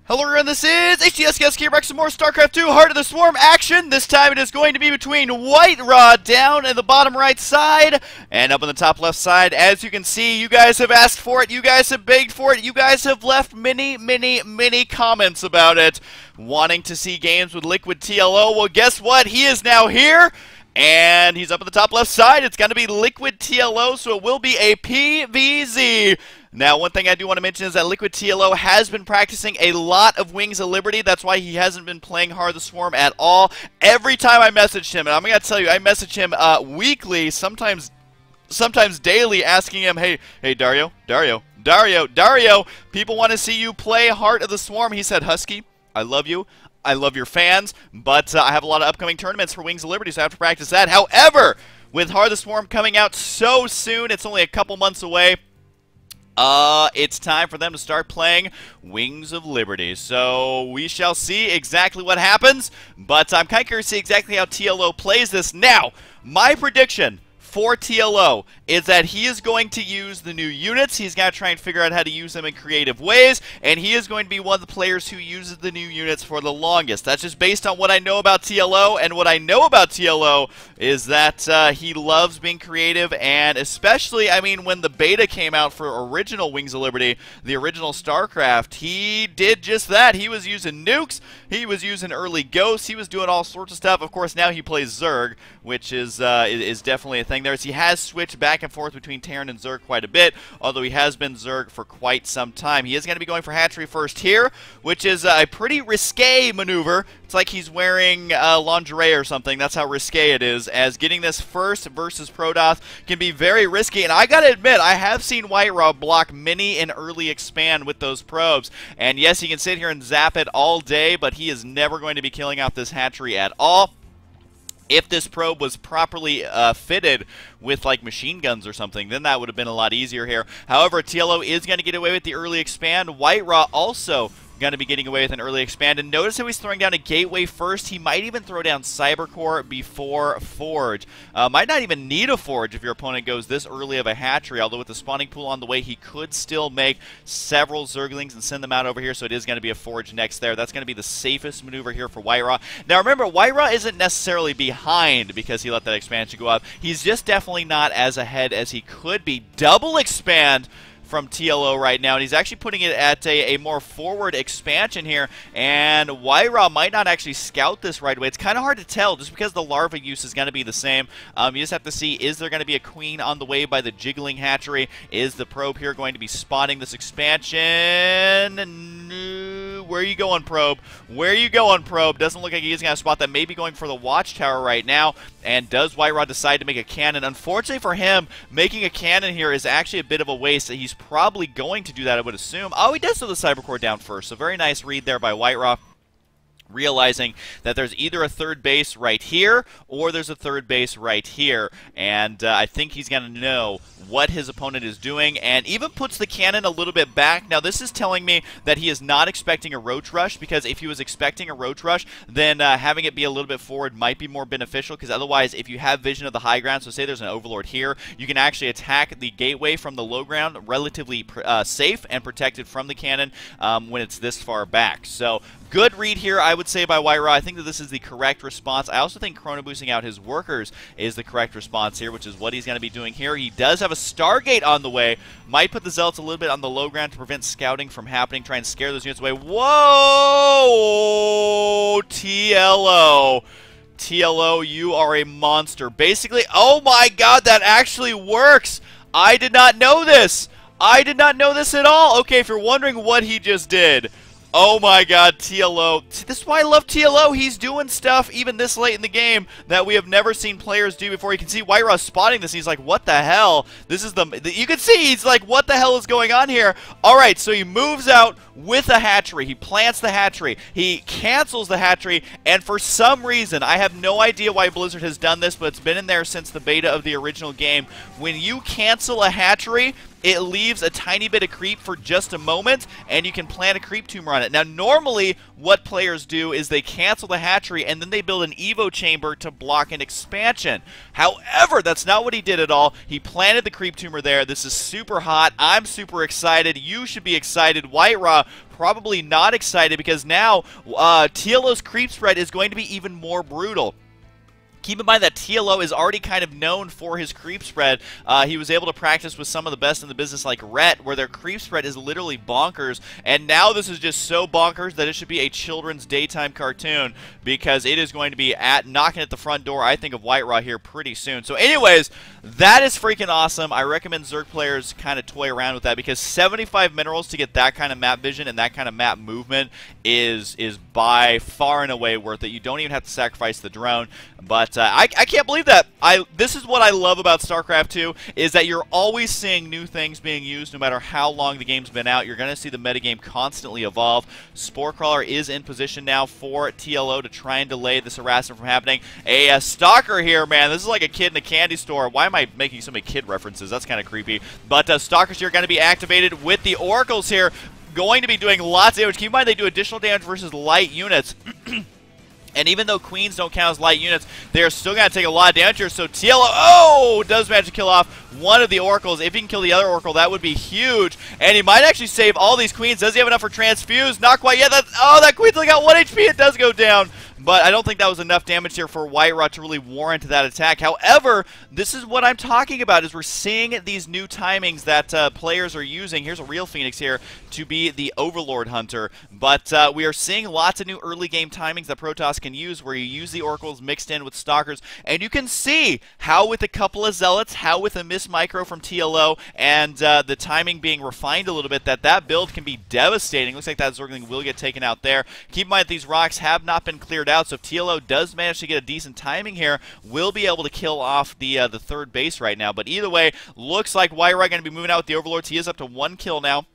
Hello everyone, this is HTSCS here back some more Starcraft 2 Heart of the Swarm action. This time it is going to be between WhiteRa down in the bottom right side and up in the top left side. As you can see, you guys have asked for it, you guys have begged for it, you guys have left many comments about it, wanting to see games with Liquid TLO. Well, guess what? He is now here. And he's up at the top left side. It's going to be Liquid TLO, so it will be a PvZ. Now, one thing I do want to mention is that Liquid TLO has been practicing a lot of Wings of Liberty. That's why he hasn't been playing Heart of the Swarm at all. Every time I messaged him, and I'm going to tell you, I message him weekly, sometimes daily, asking him, hey, Dario, people want to see you play Heart of the Swarm. He said, Husky, I love you. I love your fans, but I have a lot of upcoming tournaments for Wings of Liberty, so I have to practice that. However, with Heart of the Swarm coming out so soon, it's only a couple months away, it's time for them to start playing Wings of Liberty. So we shall see exactly what happens, but I'm kind of curious to see exactly how TLO plays this. Now, my prediction for TLO is that he is going to use the new units. He's got to try and figure out how to use them in creative ways, and he is going to be one of the players who uses the new units for the longest. That's just based on what I know about TLO, and what I know about TLO is that he loves being creative, and especially, I mean, when the beta came out for original Wings of Liberty, the original Starcraft, he did just that. He was using nukes, he was using early ghosts, he was doing all sorts of stuff. Of course, now he plays Zerg, which is definitely a thing. He has switched back and forth between Terran and Zerg quite a bit, although he has been Zerg for quite some time. He is going to be going for hatchery first here, which is a pretty risque maneuver. It's like he's wearing lingerie or something. That's how risque it is, as getting this first versus Protoss can be very risky. And I gotta admit, I have seen WhiteRa block mini and early expand with those probes. And yes, he can sit here and zap it all day, but he is never going to be killing out this hatchery at all. If this probe was properly fitted with like machine guns or something, then that would have been a lot easier here. However, TLO is going to get away with the early expand. WhiteRa also going to be getting away with an early expand. And notice how he's throwing down a gateway first. He might even throw down Cybercore before Forge. Might not even need a Forge if your opponent goes this early of a hatchery, although with the spawning pool on the way, he could still make several Zerglings and send them out over here, so it is going to be a Forge next there. That's going to be the safest maneuver here for WhiteRa. Now remember, WhiteRa isn't necessarily behind because he let that expansion go up. He's just definitely not as ahead as he could be. Double expand from TLO right now, and he's actually putting it at a more forward expansion here, and WhiteRa might not actually scout this right away. It's kind of hard to tell just because the larva use is going to be the same. You just have to see, is there going to be a queen on the way by the jiggling hatchery? Is the probe here going to be spotting this expansion? No. Where are you going, probe? Where are you going, probe? Doesn't look like he's going to spot that. Maybe going for the watchtower right now. And does WhiteRa decide to make a cannon? Unfortunately for him, making a cannon here is actually a bit of a waste. He's probably going to do that, I would assume. Oh, he does throw the Cybercore down first. So very nice read there by WhiteRa, realizing that there's either a third base right here or there's a third base right here. And I think he's going to know what his opponent is doing, and even puts the cannon a little bit back. Now this is telling me that he is not expecting a roach rush, because if he was expecting a roach rush, then having it be a little bit forward might be more beneficial, because otherwise if you have vision of the high ground, so say there's an overlord here, you can actually attack the gateway from the low ground relatively safe and protected from the cannon when it's this far back. So good read here, I would say, by WhiteRa. I think that this is the correct response. I also think chrono boosting out his workers is the correct response here, which is what he's going to be doing here. He does have a Stargate on the way. Might put the Zealots a little bit on the low ground to prevent scouting from happening. Try and scare those units away. Whoa! TLO. TLO, you are a monster. Basically, oh my god, that actually works! I did not know this! I did not know this at all! Okay, if you're wondering what he just did, oh my god, TLO. This is why I love TLO. He's doing stuff even this late in the game that we have never seen players do before. You can see WhiteRa spotting this. He's like, what the hell? This is you can see he's like, what the hell is going on here? Alright, so he moves out with a hatchery. He plants the hatchery. He cancels the hatchery, and for some reason, I have no idea why Blizzard has done this, but it's been in there since the beta of the original game. When you cancel a hatchery, it leaves a tiny bit of creep for just a moment, and you can plant a creep tumor on it. Now, normally, what players do is they cancel the hatchery, and then they build an Evo chamber to block an expansion. However, that's not what he did at all. He planted the creep tumor there. This is super hot. I'm super excited. You should be excited. WhiteRa probably not excited because now TLO's creep spread is going to be even more brutal. Keep in mind that TLO is already kind of known for his creep spread. He was able to practice with some of the best in the business like Rhett, where their creep spread is literally bonkers. And now this is just so bonkers that it should be a children's daytime cartoon because it is going to be knocking at the front door, I think, of WhiteRa here pretty soon. So anyways, that is freaking awesome. I recommend Zerg players kind of toy around with that because 75 minerals to get that kind of map vision and that kind of map movement is by far and away worth it. You don't even have to sacrifice the drone. But I can't believe that. This is what I love about StarCraft 2, is that you're always seeing new things being used no matter how long the game's been out. You're going to see the metagame constantly evolve. Spore Crawler is in position now for TLO to try and delay this harassment from happening. A Stalker here, man. This is like a kid in a candy store. Why am I making so many kid references? That's kind of creepy. But Stalkers here are going to be activated with the Oracles here. Going to be doing lots of damage. Keep in mind they do additional damage versus light units. And even though Queens don't count as light units, they're still going to take a lot of damage here. So TLO, does manage to kill off one of the Oracles. If he can kill the other Oracle, that would be huge. And he might actually save all these Queens. Does he have enough for Transfuse? Not quite yet. That Queen's only got 1 HP. It does go down. But I don't think that was enough damage here for WhiteRa to really warrant that attack. However, this is what I'm talking about, is we're seeing these new timings that players are using. Here's a real Phoenix here to be the Overlord Hunter. But we are seeing lots of new early game timings that Protoss can use, where you use the Oracles mixed in with Stalkers. And you can see how with a couple of Zealots, how with a Miss Micro from TLO, and the timing being refined a little bit, that build can be devastating. Looks like that Zergling will get taken out there. Keep in mind that these rocks have not been cleared out, so if TLO does manage to get a decent timing here, we'll be able to kill off the third base right now. But either way, looks like WhiteRa going to be moving out with the Overlords. He is up to 1 kill now.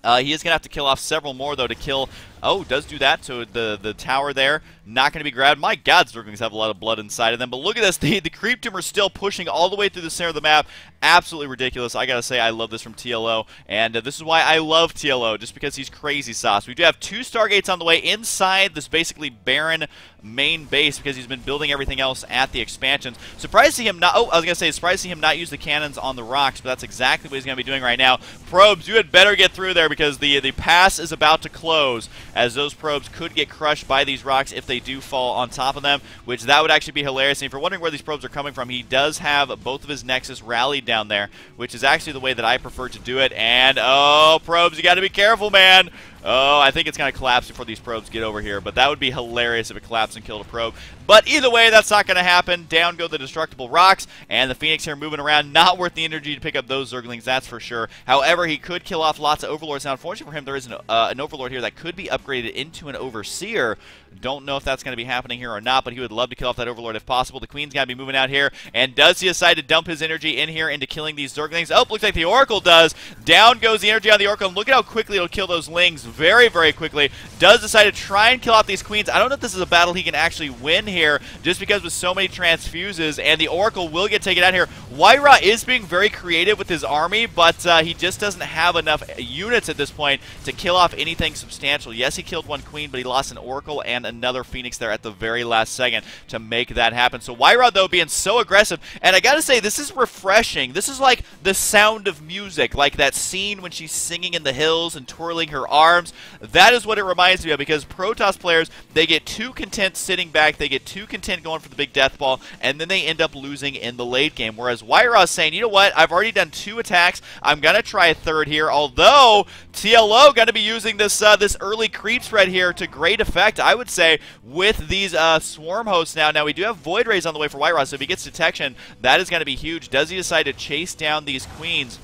He is going to have to kill off several more, though, to kill... Oh, does do that. So the tower there, not going to be grabbed. My God, Zerglings have a lot of blood inside of them. But look at this. The Creep Tumor still pushing all the way through the center of the map. Absolutely ridiculous. I got to say, I love this from TLO. And this is why I love TLO, just because he's crazy sauce. We do have 2 Stargates on the way inside this basically barren main base because he's been building everything else at the expansions. Surprised to see him not... Oh, I was going to say, surprised to see him not use the cannons on the rocks, but that's exactly what he's going to be doing right now. Probes, you had better get through there because the pass is about to close, as those probes could get crushed by these rocks if they do fall on top of them, which that would actually be hilarious. And if you're wondering where these probes are coming from, he does have both of his Nexus rallied down there, which is actually the way that I prefer to do it. And, oh, probes, you got to be careful, man. Oh, I think it's going to collapse before these probes get over here, but that would be hilarious if it collapsed and killed a probe. But either way, that's not going to happen. Down go the destructible rocks, and the Phoenix here moving around. Not worth the energy to pick up those Zerglings, that's for sure. However, he could kill off lots of Overlords. Now, unfortunately for him, there is an Overlord here that could be upgraded into an Overseer. Don't know if that's going to be happening here or not, but he would love to kill off that Overlord if possible. The Queen's got to be moving out here, and does he decide to dump his energy in here into killing these Zerglings? Oh, looks like the Oracle does. Down goes the energy on the Oracle, and look at how quickly it'll kill those Lings. Very, very quickly. Does decide to try and kill off these Queens. I don't know if this is a battle he can actually win here, just because with so many transfuses, and the Oracle will get taken out here. WhiteRa is being very creative with his army, but he just doesn't have enough units at this point to kill off anything substantial. Yes, he killed 1 Queen, but he lost an Oracle and another Phoenix there at the very last second to make that happen. So WhiteRa, though, being so aggressive, and I gotta say, this is refreshing. This is like the Sound of Music, like that scene when she's singing in the hills and twirling her arms. That is what it reminds me of, because Protoss players, they get too content sitting back, they get too content going for the big death ball, and then they end up losing in the late game. Whereas WhiteRa is saying, you know what, I've already done 2 attacks, I'm going to try a third here, although TLO going to be using this this early creep spread here to great effect, I would say, with these swarm hosts now. Now, we do have Void Rays on the way for WhiteRa, so if he gets detection, that is going to be huge. Does he decide to chase down these Queens?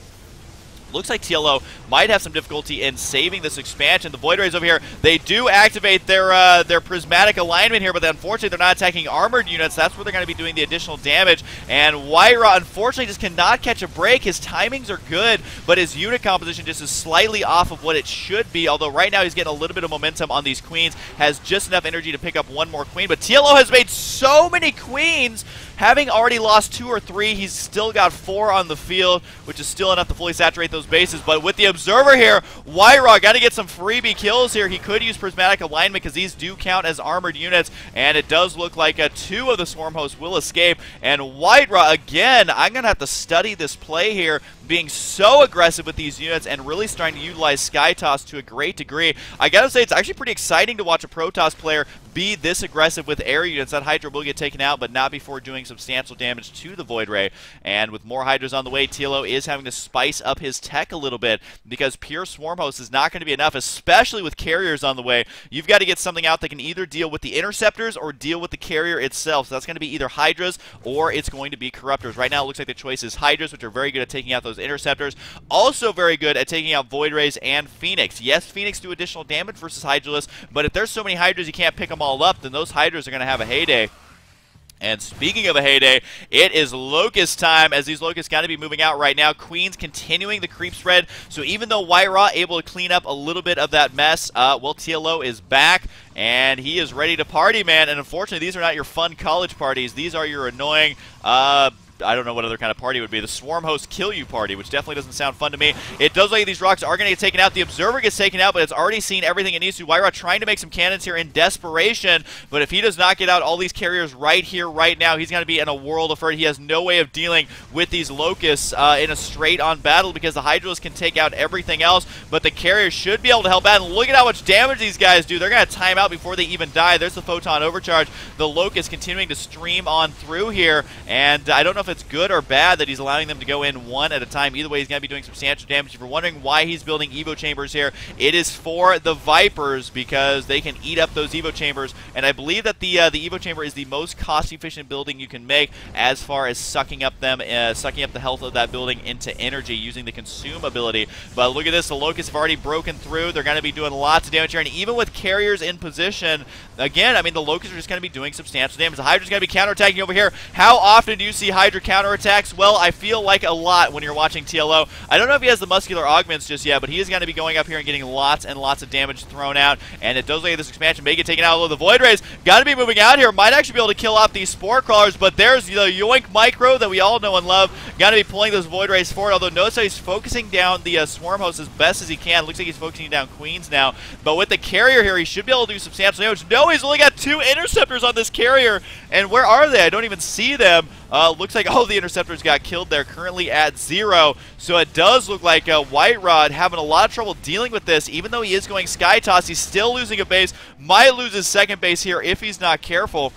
Looks like TLO might have some difficulty in saving this expansion. The Void Rays over here, they do activate their prismatic alignment here, but unfortunately they're not attacking armored units. That's where they're going to be doing the additional damage. And WhiteRa, unfortunately, just cannot catch a break. His timings are good, but his unit composition just is slightly off of what it should be, although right now he's getting a little bit of momentum on these Queens, has just enough energy to pick up 1 more Queen. But TLO has made so many Queens. Having already lost 2 or 3, he's still got 4 on the field, which is still enough to fully saturate those bases. But with the Observer here, WhiteRa got to get some freebie kills here. He could use prismatic alignment because these do count as armored units, and it does look like 2 of the swarm hosts will escape. And WhiteRa, again, I'm going to have to study this play here being so aggressive with these units and really starting to utilize Sky Toss to a great degree. I gotta say, it's actually pretty exciting to watch a Protoss player be this aggressive with air units. That Hydra will get taken out, but not before doing substantial damage to the Void Ray. And with more Hydras on the way, TLO is having to spice up his tech a little bit because pure Swarm Host is not going to be enough, especially with carriers on the way. You've got to get something out that can either deal with the interceptors or deal with the carrier itself. So that's going to be either Hydras or it's going to be Corruptors. Right now, it looks like the choice is Hydras, which are very good at taking out those interceptors. Also very good at taking out Void Rays and Phoenix. Yes, Phoenix do additional damage versus Hydralisk, but if there's so many Hydras you can't pick them all up, then those Hydras are going to have a heyday. And speaking of a heyday, it is Locust time, as these Locusts got to be moving out right now. Queen's continuing the creep spread, so even though WhiteRa able to clean up a little bit of that mess, well, TLO is back, and he is ready to party, man. And unfortunately, these are not your fun college parties. These are your annoying, I don't know what other kind of party it would be. The Swarm Host Kill You party, which definitely doesn't sound fun to me. It does look like these rocks are going to get taken out. The Observer gets taken out, but it's already seen everything it needs to. WhiteRa trying to make some cannons here in desperation, but if he does not get out all these carriers right here, right now, he's going to be in a world of hurt. He has no way of dealing with these Locusts in a straight-on battle because the Hydralisk can take out everything else, but the carriers should be able to help out. And look at how much damage these guys do. They're going to time out before they even die. There's the Photon Overcharge. The Locust continuing to stream on through here, and I don't know if it's good or bad that he's allowing them to go in one at a time. Either way, he's going to be doing substantial damage. If you're wondering why he's building Evo Chambers here, it is for the Vipers because they can eat up those Evo Chambers, and I believe that the Evo Chamber is the most cost-efficient building you can make as far as sucking up the health of that building into energy using the Consume ability. But look at this, the Locusts have already broken through. They're going to be doing lots of damage here, and even with carriers in position, again, I mean, the Locusts are just going to be doing substantial damage. The Hydra's going to be counterattacking over here. How often do you see Hydra counterattacks? Well, I feel like a lot when you're watching TLO. I don't know if he has the muscular augments just yet, but he is going to be going up here and getting lots and lots of damage thrown out, and it does look like this expansion may get taken out. Although the Void Rays got to be moving out here, might actually be able to kill off these Spore Crawlers, but there's the Yoink Micro that we all know and love. Got to be pulling those Void Rays forward, although notice how he's focusing down the Swarm Host as best as he can. Looks like he's focusing down Queens now, but with the carrier here, he should be able to do substantial damage. No, he's only got 2 interceptors on this carrier, and where are they? I don't even see them. Looks like all the interceptors got killed there, currently at 0. So it does look like WhiteRa having a lot of trouble dealing with this. Even though he is going Sky Toss, he's still losing a base. Might lose his second base here if he's not careful.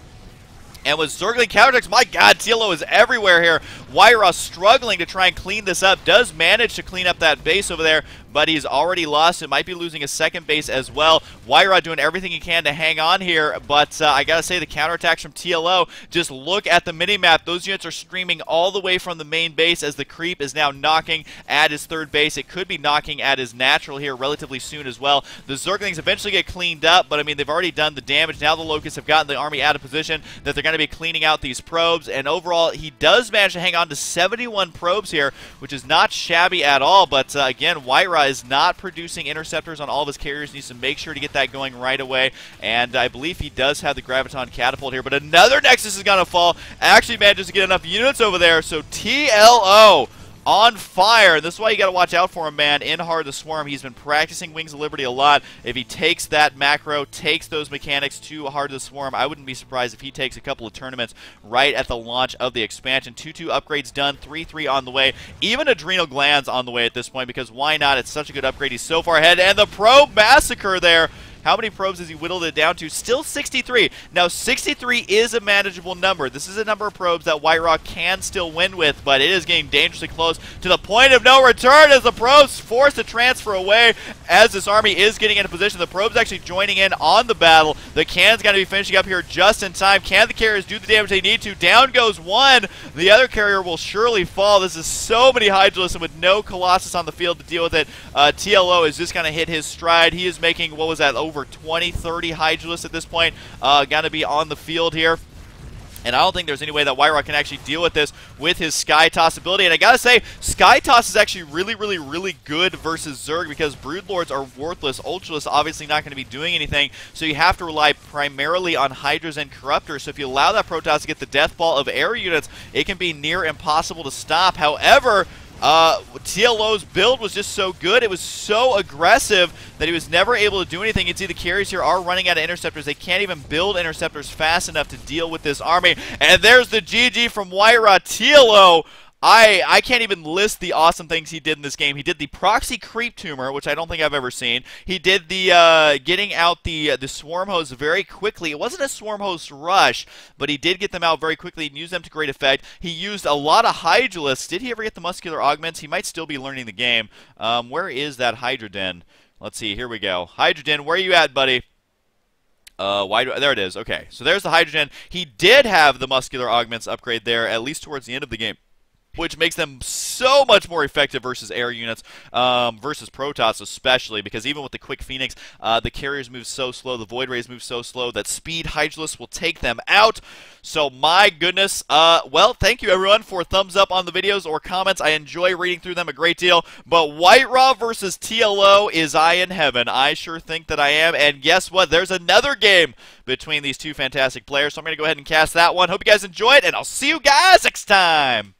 And with Zergling counterattacks, my god, TLO is everywhere here. WhiteRa struggling to try and clean this up. Does manage to clean up that base over there, but he's already lost. It might be losing a second base as well. WhiteRa doing everything he can to hang on here, but I gotta say, the counterattacks from TLO, just look at the minimap. Those units are streaming all the way from the main base as the creep is now knocking at his third base. It could be knocking at his natural here relatively soon as well. The Zerglings eventually get cleaned up, but I mean, they've already done the damage. Now the Locusts have gotten the army out of position that they're going to be cleaning out these probes, and overall, he does manage to hang on to 71 probes here, which is not shabby at all, but again, WhiteRa is not producing interceptors on all of his carriers. Needs to make sure to get that going right away, and I believe he does have the Graviton Catapult here, but another Nexus is going to fall. Actually manages to get enough units over there, so TLO on fire. This is why you got to watch out for him, man. In Heart of the Swarm, he's been practicing Wings of Liberty a lot. If he takes that macro, takes those mechanics to Heart of the Swarm, I wouldn't be surprised if he takes a couple of tournaments right at the launch of the expansion. 2-2 upgrades done, 3-3 on the way. Even Adrenal Glands on the way at this point, because why not? It's such a good upgrade. He's so far ahead, and the Probe Massacre there. How many probes has he whittled it down to? Still 63. Now, 63 is a manageable number. This is a number of probes that WhiteRa can still win with, but it is getting dangerously close to the point of no return as the probes forced to transfer away as this army is getting into position. The probes actually joining in on the battle. The cannon's got to be finishing up here just in time. Can the carriers do the damage they need to? Down goes one. The other carrier will surely fall. This is so many Hydralisks, and with no Colossus on the field to deal with it, TLO is just going to hit his stride. He is making, what was that, over 20, 30 Hydralisks at this point. Got to be on the field here. And I don't think there's any way that WhiteRa can actually deal with this with his Sky Toss ability. And I gotta say, Sky Toss is actually really good versus Zerg because Broodlords are worthless. Ultralists obviously not going to be doing anything, so you have to rely primarily on Hydras and Corruptors. So if you allow that Protoss to get the death ball of air units, it can be near impossible to stop. However, TLO's build was just so good, it was so aggressive that he was never able to do anything. You can see the carriers here are running out of interceptors. They can't even build interceptors fast enough to deal with this army. And there's the GG from WhiteRa. TLO I can't even list the awesome things he did in this game. He did the proxy creep tumor, which I don't think I've ever seen. He did the getting out the swarm hosts very quickly. It wasn't a swarm host rush, but he did get them out very quickly and use them to great effect. He used a lot of Hydralisks. Did he ever get the muscular augments? He might still be learning the game. Where is that Hydroden? Let's see. Here we go. Hydroden, where are you at, buddy? There it is. Okay, so there's the Hydrogen. He did have the muscular augments upgrade there, at least towards the end of the game, which makes them so much more effective versus air units, versus Protoss especially, because even with the Quick Phoenix, the carriers move so slow, the Void Rays move so slow that Speed Hydralisk will take them out. So my goodness, well, thank you everyone for thumbs up on the videos or comments. I enjoy reading through them a great deal, but WhiteRa versus TLO, is I in heaven? I sure think that I am, and guess what? There's another game between these two fantastic players, so I'm going to go ahead and cast that one. Hope you guys enjoy it, and I'll see you guys next time!